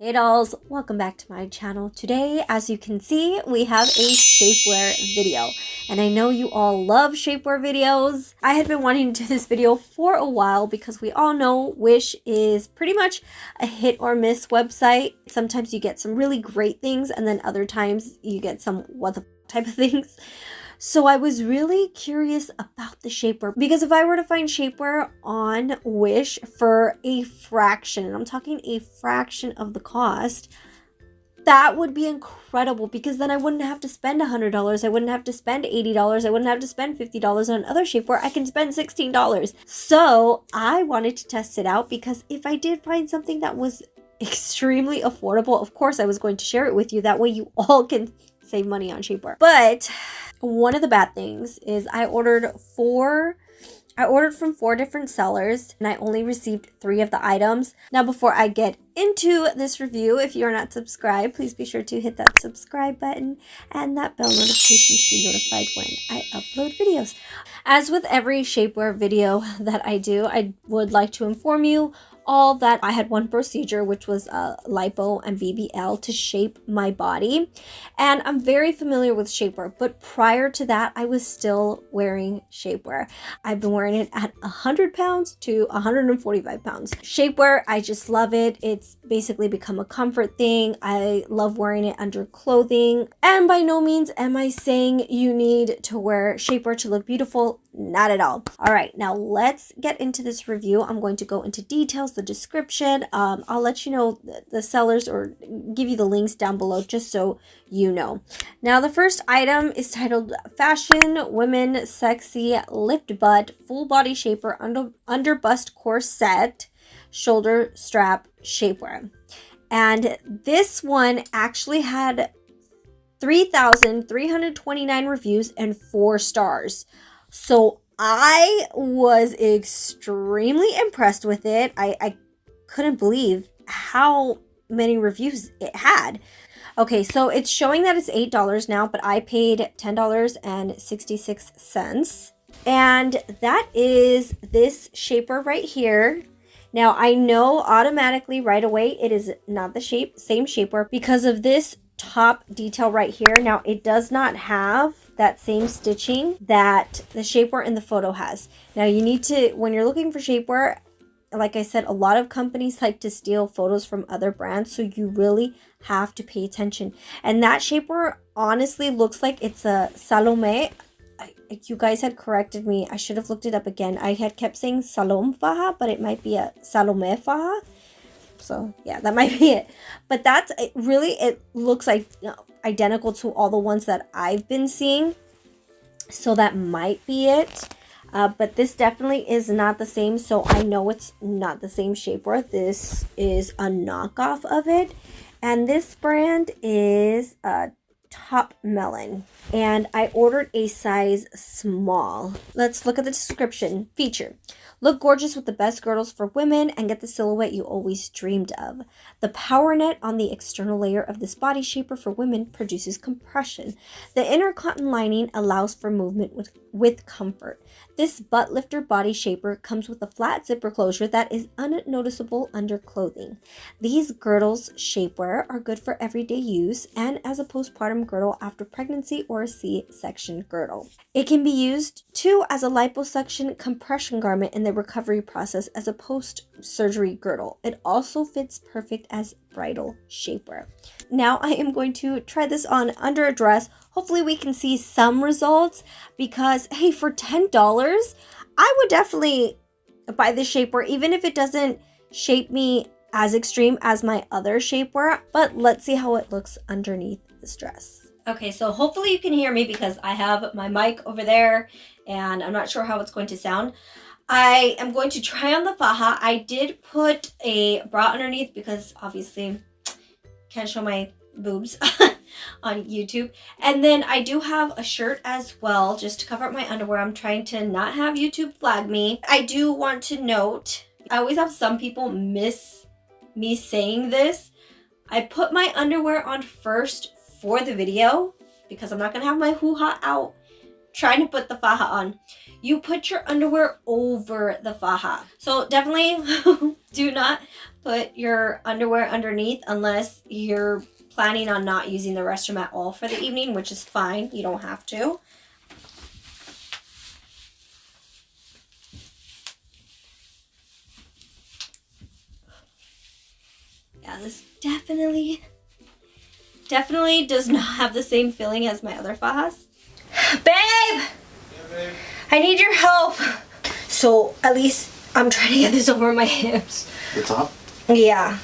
Hey dolls, welcome back to my channel. Today, as you can see, we have a shapewear video. And I know you all love shapewear videos. I had been wanting to do this video for a while because we all know Wish is pretty much a hit or miss website. Sometimes you get some really great things and then other times you get some what the type of things. So I was really curious about the shapewear because if I were to find shapewear on Wish for a fraction, and I'm talking a fraction of the cost, that would be incredible because then I wouldn't have to spend $100. I wouldn't have to spend $80. I wouldn't have to spend $50 on other shapewear. I can spend $16. So I wanted to test it out because if I did find something that was extremely affordable, of course I was going to share it with you. That way you all can save money on shapewear. But one of the bad things is I ordered from 4 different sellers and I only received 3 of the items. Now, before I get into this review, if you're not subscribed, please be sure to hit that subscribe button and that bell notification to be notified when I upload videos. As with every shapewear video that I do, I would like to inform you all that I had one procedure, which was lipo and BBL to shape my body. And I'm very familiar with shapewear, but prior to that, I was still wearing shapewear. I've been wearing it at 100 pounds to 145 pounds. Shapewear, I just love it. It's basically become a comfort thing. I love wearing it under clothing. And by no means am I saying you need to wear shapewear to look beautiful. Not at all. All right, now let's get into this review. I'm going to go into details, the description. I'll let you know the sellers or give you the links down below just so you know. Now, the first item is titled Fashion Women Sexy Lift Butt Full Body Shaper Under Bust Corset Shoulder Strap Shapewear. And this one actually had 3,329 reviews and 4 stars. So I was extremely impressed with it. I couldn't believe how many reviews it had. Okay, so it's showing that it's $8 now, but I paid $10.66. And that is this shaper right here. Now, I know automatically right away it is not the same shapewear because of this top detail right here. Now, it does not have that same stitching that the shapewear in the photo has. Now, you need to, when you're looking for shapewear, like I said, a lot of companies like to steal photos from other brands, so you really have to pay attention. And that shapewear honestly looks like it's a Salome. You guys had corrected me. I should have looked it up again. I had kept saying Salome faja, but it might be a Salome faja. So yeah, that might be it. But that's it, really, it looks like identical to all the ones that I've been seeing. So that might be it. But this definitely is not the same. So I know it's not the same shapewear. This is a knockoff of it. And this brand is Top Melon. And I ordered a size small. Let's look at the description. Feature. Look gorgeous with the best girdles for women and get the silhouette you always dreamed of. The power net on the external layer of this body shaper for women produces compression. The inner cotton lining allows for movement with comfort. This butt lifter body shaper comes with a flat zipper closure that is unnoticeable under clothing. These girdles shapewear are good for everyday use and as a postpartum girdle after pregnancy or a C-section girdle. It can be used too as a liposuction compression garment in the recovery process as a post-surgery girdle. It also fits perfect as bridal shapewear. Now I am going to try this on under a dress. Hopefully we can see some results because, hey, for $10, I would definitely buy this shapewear, even if it doesn't shape me as extreme as my other shapewear. But let's see how it looks underneath this dress. Okay, so hopefully you can hear me because I have my mic over there and I'm not sure how it's going to sound. I am going to try on the faja. I did put a bra underneath because obviously can't show my boobs on YouTube. And then I do have a shirt as well just to cover up my underwear. I'm trying to not have YouTube flag me. I do want to note, I always have some people miss me saying this. I put my underwear on first for the video because I'm not going to have my hoo-ha out trying to put the faja on. You put your underwear over the faja. So definitely do not put your underwear underneath unless you're planning on not using the restroom at all for the evening, which is fine. You don't have to. Yeah, this definitely does not have the same feeling as my other fajas. Babe! Yeah, babe. I need your help. So at least I'm trying to get this over my hips. The top? Yeah.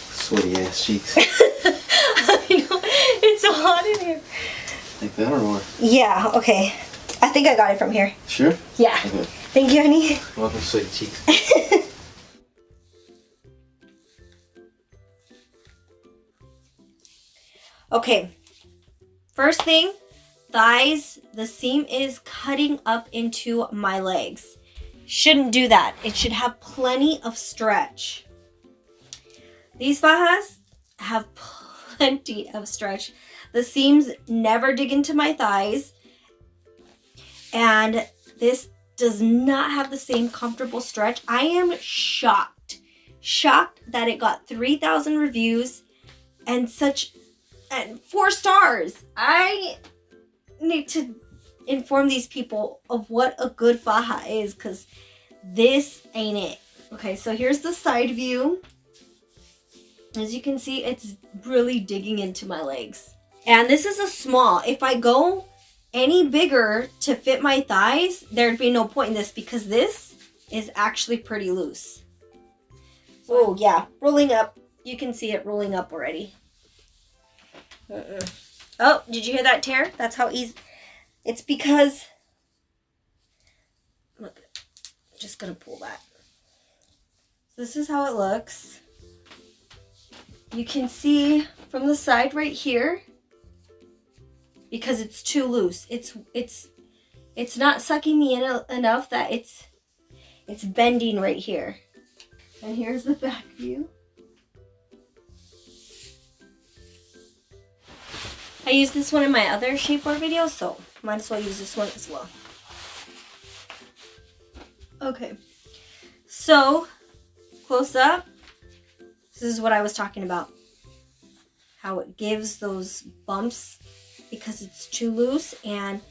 Sweaty ass cheeks. I know. It's so hot in here. Like that or what? Yeah, okay. I think I got it from here. Sure? Yeah. Okay. Thank you, honey. Welcome, sweaty cheeks. Okay. First thing, thighs. The seam is cutting up into my legs. Shouldn't do that. It should have plenty of stretch. These fajas have plenty of stretch. The seams never dig into my thighs. And this does not have the same comfortable stretch. I am shocked that it got 3,000 reviews and 4 stars. I need to inform these people of what a good faja is, because this ain't it. Okay, so here's the side view. As you can see, it's really digging into my legs. And this is a small. If I go any bigger to fit my thighs, there'd be no point in this, because this is actually pretty loose. Oh yeah, rolling up. You can see it rolling up already. Oh, did you hear that tear? That's how easy. It's because, look, I'm just gonna pull that. This is how it looks. You can see from the side right here, because it's too loose. It's not sucking me in enough that it's bending right here. And here's the back view. I used this one in my other shapewear video, so might as well use this one as well. Okay, so close up. This is what I was talking about. How it gives those bumps because it's too loose and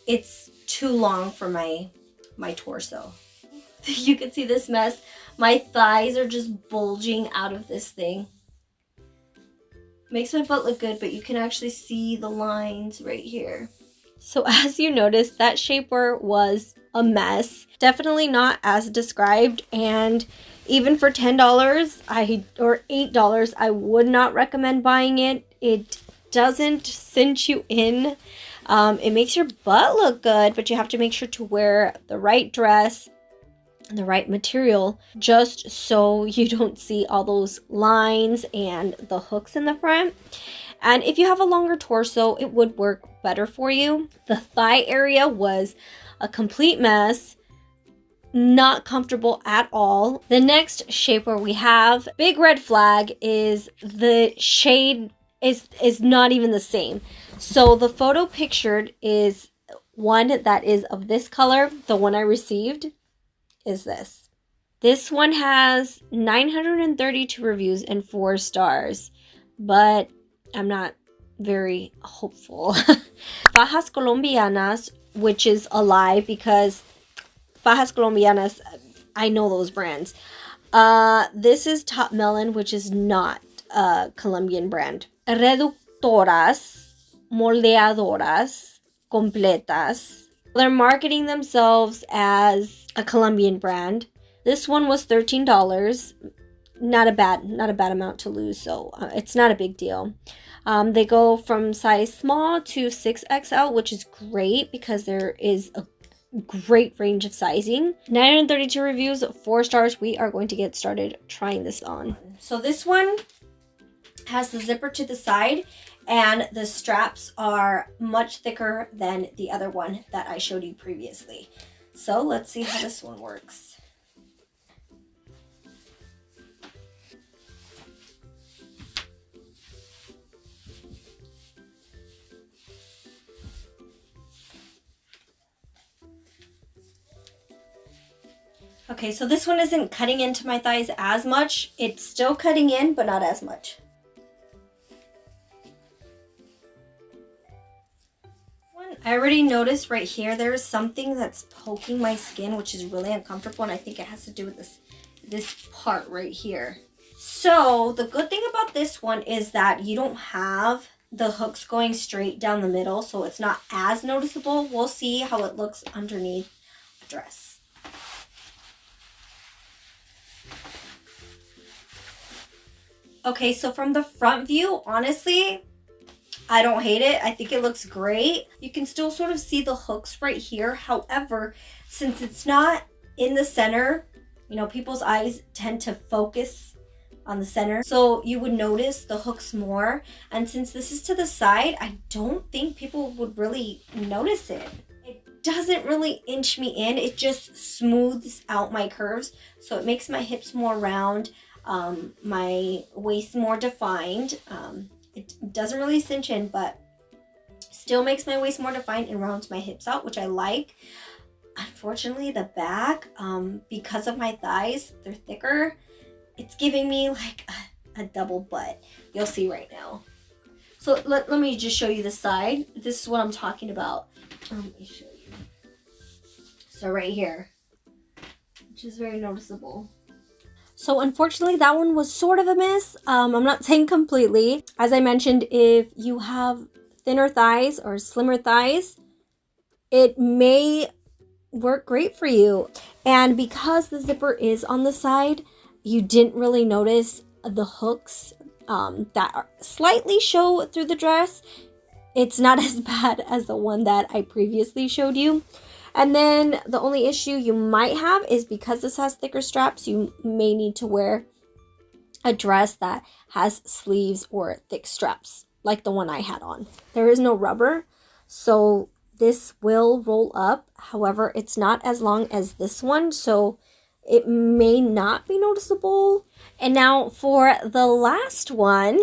it's too long for my torso. You can see this mess. My thighs are just bulging out of this thing. Makes my butt look good, but you can actually see the lines right here. So as you noticed, that shapewear was a mess. Definitely not as described, and even for $10 or $8, I would not recommend buying it. It doesn't cinch you in. It makes your butt look good, but you have to make sure to wear the right dress and the right material, just so you don't see all those lines and the hooks in the front. And if you have a longer torso, it would work better for you. The thigh area was a complete mess. Not comfortable at all. The next shapewear we have, big red flag, is the shade is not even the same. So the photo pictured is one that is of this color. The one I received is this. This one has 932 reviews and 4 stars, but I'm not very hopeful. Fajas Colombianas, which is a lie because Fajas Colombianas, I know those brands. This is Top Melon, which is not a Colombian brand. Reductoras, moldeadoras, completas. They're marketing themselves as a Colombian brand. This one was $13. Not a bad amount to lose, so it's not a big deal. They go from size small to 6XL, which is great because there is a great range of sizing. 932 reviews, 4 stars. We are going to get started trying this on. So this one has the zipper to the side, and the straps are much thicker than the other one that I showed you previously. So let's see how this one works. Okay, so this one isn't cutting into my thighs as much. It's still cutting in, but not as much. I already noticed right here, there's something that's poking my skin, which is really uncomfortable, and I think it has to do with this part right here. So the good thing about this one is that you don't have the hooks going straight down the middle, so it's not as noticeable. We'll see how it looks underneath a dress. Okay, so from the front view, honestly, I don't hate it. I think it looks great. You can still sort of see the hooks right here. However, since it's not in the center, you know, people's eyes tend to focus on the center. So you would notice the hooks more. And since this is to the side, I don't think people would really notice it. It doesn't really inch me in. It just smooths out my curves. So it makes my hips more round, my waist more defined. It doesn't really cinch in, but still makes my waist more defined and rounds my hips out, which I like. Unfortunately, the back, because of my thighs, they're thicker. It's giving me like a double butt. You'll see right now. So let me just show you the side. This is what I'm talking about. Let me show you. So right here, which is very noticeable. So unfortunately, that one was sort of a miss. I'm not saying completely. As I mentioned, if you have thinner thighs or slimmer thighs, it may work great for you. And because the zipper is on the side, you didn't really notice the hooks that slightly show through the dress. It's not as bad as the one that I previously showed you. And then the only issue you might have is because this has thicker straps, you may need to wear a dress that has sleeves or thick straps, like the one I had on. There is no rubber, so this will roll up. However, it's not as long as this one, so it may not be noticeable. And now for the last one,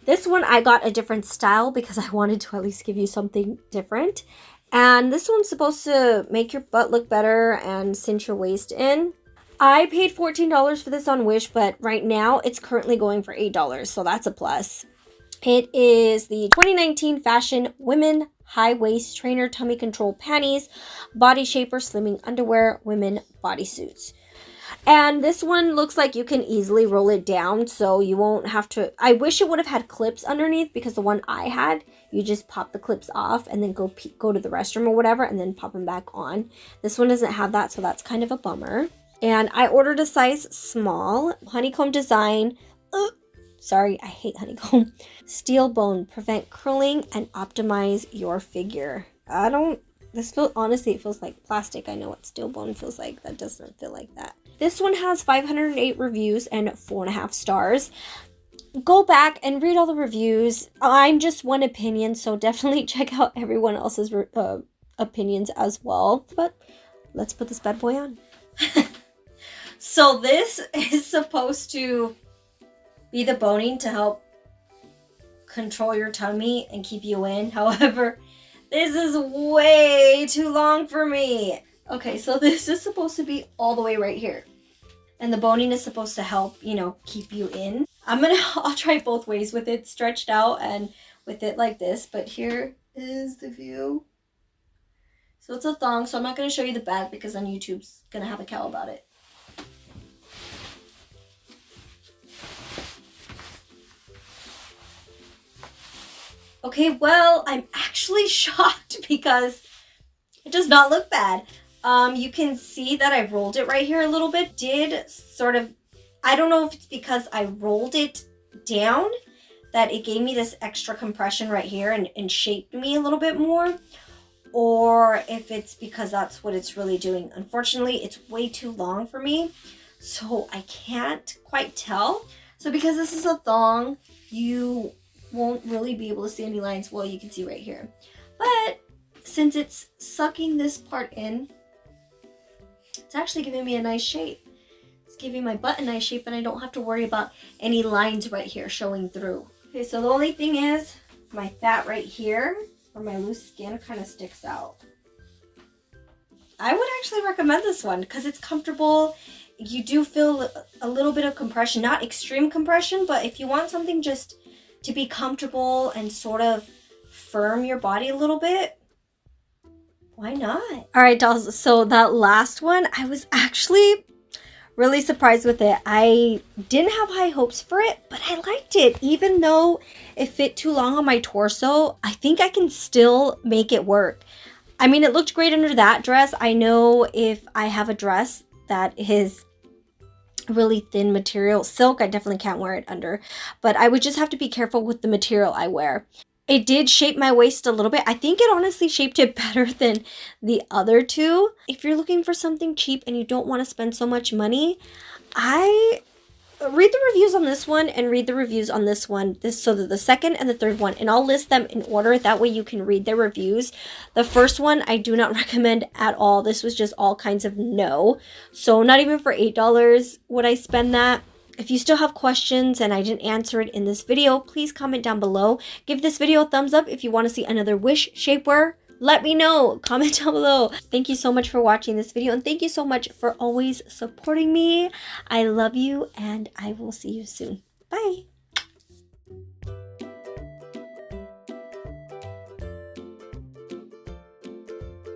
this one I got a different style because I wanted to at least give you something different. And this one's supposed to make your butt look better and cinch your waist in. I paid $14 for this on Wish, but right now it's currently going for $8, so that's a plus. It is the 2019 fashion women high waist trainer tummy control panties, body shaper slimming underwear, women bodysuits. And this one looks like you can easily roll it down, so you won't have to. I wish it would have had clips underneath, because the one I had, you just pop the clips off and then go to the restroom or whatever and then pop them back on. This one doesn't have that, so that's kind of a bummer. And I ordered a size small, honeycomb design. Sorry, I hate honeycomb. Steel bone, prevent curling and optimize your figure. Honestly, it feels like plastic. I know what steel bone feels like. That doesn't feel like that. This one has 508 reviews and 4.5 stars. Go back and read all the reviews. I'm just one opinion, so definitely check out everyone else's opinions as well. But let's put this bad boy on. So this is supposed to be the boning to help control your tummy and keep you in. However, this is way too long for me. Okay, so this is supposed to be all the way right here. And the boning is supposed to help, keep you in. I'll try both ways with it stretched out and with it like this. But here is the view. So it's a thong, so I'm not going to show you the back because then YouTube's going to have a cow about it. Okay, well, I'm actually shocked because it does not look bad. You can see that I rolled it right here a little bit. I don't know if it's because I rolled it down that it gave me this extra compression right here and shaped me a little bit more, or if it's because that's what it's really doing. Unfortunately, it's way too long for me, so I can't quite tell. So because this is a thong, you won't really be able to see any lines. Well, you can see right here. But since it's sucking this part in, it's actually giving me a nice shape. It's giving my butt a nice shape, and I don't have to worry about any lines right here showing through. Okay, so the only thing is my fat right here, or my loose skin, kind of sticks out. I would actually recommend this one because it's comfortable. You do feel a little bit of compression, not extreme compression, but if you want something just to be comfortable and sort of firm your body a little bit, why not? All right, dolls, so that last one, I was actually really surprised with it. I didn't have high hopes for it, but I liked it. Even though it fit too long on my torso, I think I can still make it work. I mean, it looked great under that dress. I know if I have a dress that is really thin material, silk, I definitely can't wear it under, but I would just have to be careful with the material I wear. It did shape my waist a little bit. I think it honestly shaped it better than the other two. If you're looking for something cheap and you don't want to spend so much money, I read the reviews on this one and read the reviews on this one. So the second and the third one, and I'll list them in order. That way you can read their reviews. The first one I do not recommend at all. This was just all kinds of no. So not even for $8 would I spend that. If you still have questions and I didn't answer it in this video, please comment down below. Give this video a thumbs up if you want to see another Wish shapewear. Let me know. Comment down below. Thank you so much for watching this video, and thank you so much for always supporting me. I love you, and I will see you soon. Bye.